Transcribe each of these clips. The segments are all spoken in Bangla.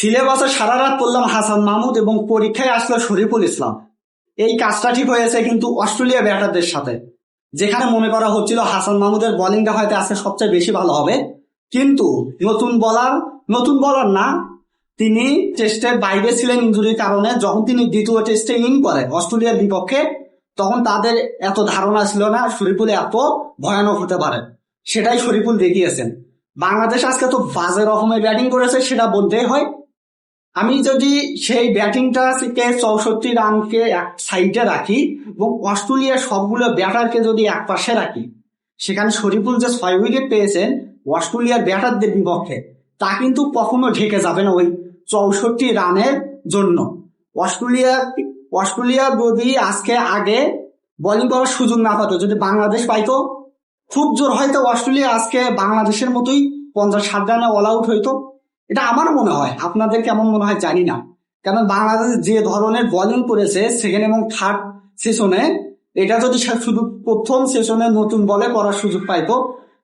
সিলেবাসে সারা রাত পড়লাম হাসান মাহমুদ এবং পরীক্ষায় আসলো শরীফুল ইসলাম। এই কাজটা ঠিক হয়েছে কিন্তু অস্ট্রেলিয়া ব্যাটারদের সাথে, যেখানে মনে করা হচ্ছিল হাসান মাহমুদের বোলিংটা হয়তো আজকে সবচেয়ে বেশি ভালো হবে। কিন্তু নতুন বলার না, তিনি টেস্টের বাইরে ছিলেন ইনজুরির কারণে। যখন তিনি দ্বিতীয় টেস্টে ইন করে অস্ট্রেলিয়ার বিপক্ষে, তখন তাদের এত ধারণা ছিল না শরীফুল এত ভয়ানক হতে পারে। সেটাই শরীফুল দেখিয়েছেন। বাংলাদেশ আজকে তো বাজে রকমের ব্যাটিং করেছে, সেটা বলতেই হয়। আমি যদি সেই ব্যাটিংটা থেকে 64 রানকে এক সাইডে রাখি এবং অস্ট্রেলিয়ার সবগুলো ব্যাটারকে যদি এক পাশে রাখি, সেখানে শরীফুল যে 6 উইকেট পেয়েছেন অস্ট্রেলিয়ার ব্যাটারদের বিপক্ষে, তা কিন্তু কখনো ঢেকে যাবে না ওই 64 রানের জন্য। অস্ট্রেলিয়া যদি আজকে আগে বোলিং করার সুযোগ না পাতো, যদি বাংলাদেশ পাইতো, খুব জোর হয়তো অস্ট্রেলিয়া আজকে বাংলাদেশের মতোই 50-60 রানে অল আউট হইতো। এটা আমার মনে হয়, আপনাদের কেমন মনে হয় জানি না। কারণ বাংলাদেশ যে ধরনের বোলিং করেছে সেকেন্ড এবং থার্ড সেশনে, এটা যদি শুধু প্রথম সেশনে নতুন বলে করার সুযোগ পাইতো,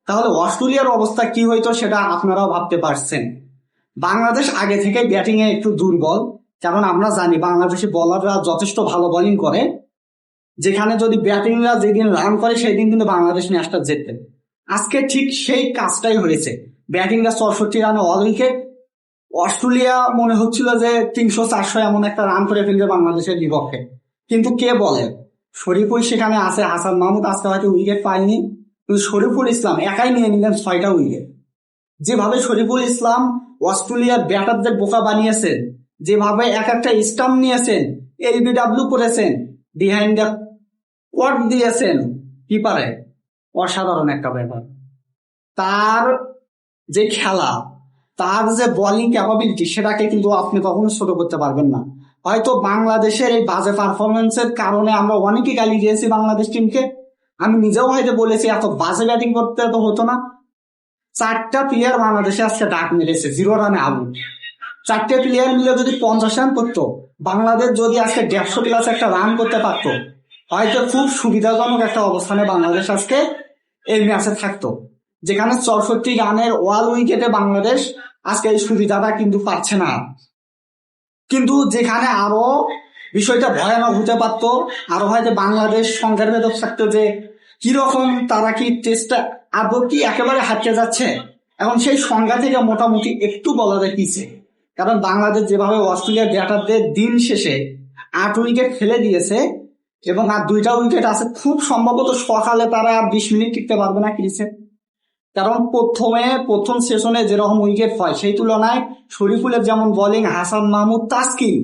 তাহলে অস্ট্রেলিয়ার অবস্থা কি হইতো সেটা আপনারাও ভাবতে পারছেন। বাংলাদেশ আগে থেকে ব্যাটিং এ একটু দুর্বল, কারণ আমরা জানি বাংলাদেশি বোলাররা যথেষ্ট ভালো বোলিং করে। যেখানে যদি ব্যাটিংরা যেদিন রান করে সেই দিন কিন্তু বাংলাদেশ ম্যাচটা জিতবে। আজকে ঠিক সেই কাজটাই হয়েছে। ব্যাটিংরা 64 রানে অল উইকেট, অস্ট্রেলিয়া মনে হচ্ছিল যে 300-400 এমন একটা রান করে ফেলবে বাংলাদেশের বিপক্ষে। কিন্তু কে বলে, শরীফুল সেখানে আছে, হাসান মাহমুদ আজকে হয়তো উইকেট পায়নি, কিন্তু শরীফুল ইসলাম একাই নিয়ে নিলেন 6টা উইকেট। যেভাবে শরীফুল ইসলাম অস্ট্রেলিয়ার ব্যাটারদের বোকা বানিয়েছেন, যেভাবে এক একটা স্টাম্প নিয়েছেন, এলবিডব্লিউ করেছেন, বিহাইন্ড দ্য কোয়ার্ট দিয়েছেন কিপারে, অসাধারণ একটা ব্যাপার। তার যে খেলা, তার যে বোলিং ক্যাপাবিলিটি, সেটাকে কিন্তু আপনি কখনো ছোট করতে পারবেন না। হয়তো বাংলাদেশের এই বাজে পারফরমেন্সের কারণে আমরা অনেকেই গালি দিয়েছি বাংলাদেশ টিমকে। আমি নিজেও হয়তো বলেছি এত বাজে ব্যাটিং করতে তো হতো না। 4টা প্লেয়ার বাংলাদেশে আজকে ডাক মেরেছে 0 রানে আউট। 4টে প্লেয়ার মিলে যদি 50 রান করতো, বাংলাদেশ যদি আজকে 150 প্লাস একটা রান করতে পারতো, হয়তো খুব সুবিধাজনক একটা অবস্থানে বাংলাদেশ আজকে এই ম্যাচে থাকতো। যেখানে 64 রানের ওয়াল উইকেটে বাংলাদেশ আজকে এই সুবিধাটা কিন্তু পাচ্ছে না। কিন্তু যেখানে আরো বিষয়টা ভয়ানক হতে পারতো, আরো হয়তো বাংলাদেশ সংখ্যার ভেতর থাকতো যে কিরকম তারা কি টেস্টটা আদৌ কি একেবারে হারিয়ে যাচ্ছে। এখন সেই সংখ্যা থেকে মোটামুটি একটু বলা দেখিয়েছে, কারণ বাংলাদেশ যেভাবে অস্ট্রেলিয়ার ব্যাটারদের দিন শেষে 8 উইকেট ফেলে দিয়েছে এবং আর 2টা উইকেট আছে, খুব সম্ভবত সকালে তারা 20 মিনিট টিকতে পারবে না ক্রিজে। কারণ প্রথম সেশনে যেরকম উইকেট হয় সেই তুলনায় শরীফুলের যেমন বোলিং, হাসান মাহমুদ, তাসকিন,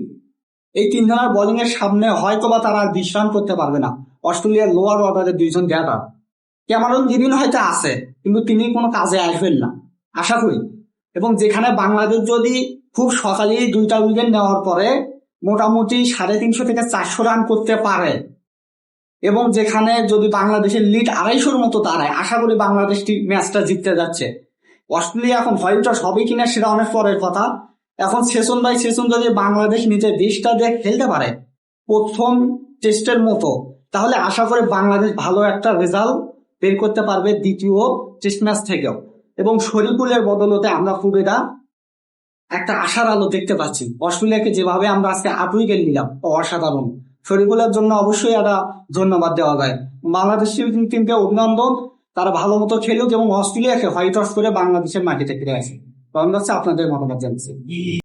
এই 3 জনের বোলিং এর সামনে হয়তো বা তারা 20 রান করতে পারবে না। অস্ট্রেলিয়ার লোয়ার অর্ডারের 2জন ব্যাটার, ক্যামেরন গ্রিন হয়তো আছে, কিন্তু তিনি কোনো কাজে আসবেন না আশা করি। এবং যেখানে বাংলাদেশ যদি খুব সকালে 2টা উইকেট নেওয়ার পরে মোটামুটি 350 থেকে 400 রান করতে পারে, এবং যেখানে যদি বাংলাদেশের লিড 250-র মতো দাঁড়ায়, আশা করি বাংলাদেশ ম্যাচটা জিততে যাচ্ছে। অস্ট্রেলিয়া এখন ভয়টা সবই কিনা সেটা অনেক পরের কথা। এখন সেশন বাই সেশন যদি বাংলাদেশ নিজের দেশটা দিয়ে খেলতে পারে প্রথম টেস্টের মতো, তাহলে আশা করি বাংলাদেশ ভালো একটা রেজাল্ট বের করতে পারবে দ্বিতীয় টেস্ট ম্যাচ থেকেও। এবং শরীফুলের বদলতে আমরা খুব একটা আশার আলো দেখতে পাচ্ছি। অস্ট্রেলিয়াকে যেভাবে আমরা আজকে 8 উইকেট নিলাম, অসাধারণ। শরীফুলের জন্য অবশ্যই একটা ধন্যবাদ দেওয়া যায়। বাংলাদেশ টিমকে অভিনন্দন, তারা ভালো মতো খেলুক এবং অস্ট্রেলিয়াকে হোয়াইট ওয়াশ করে বাংলাদেশের মাটিতে ফিরে আসে। আপনাদের মতামত জানছি।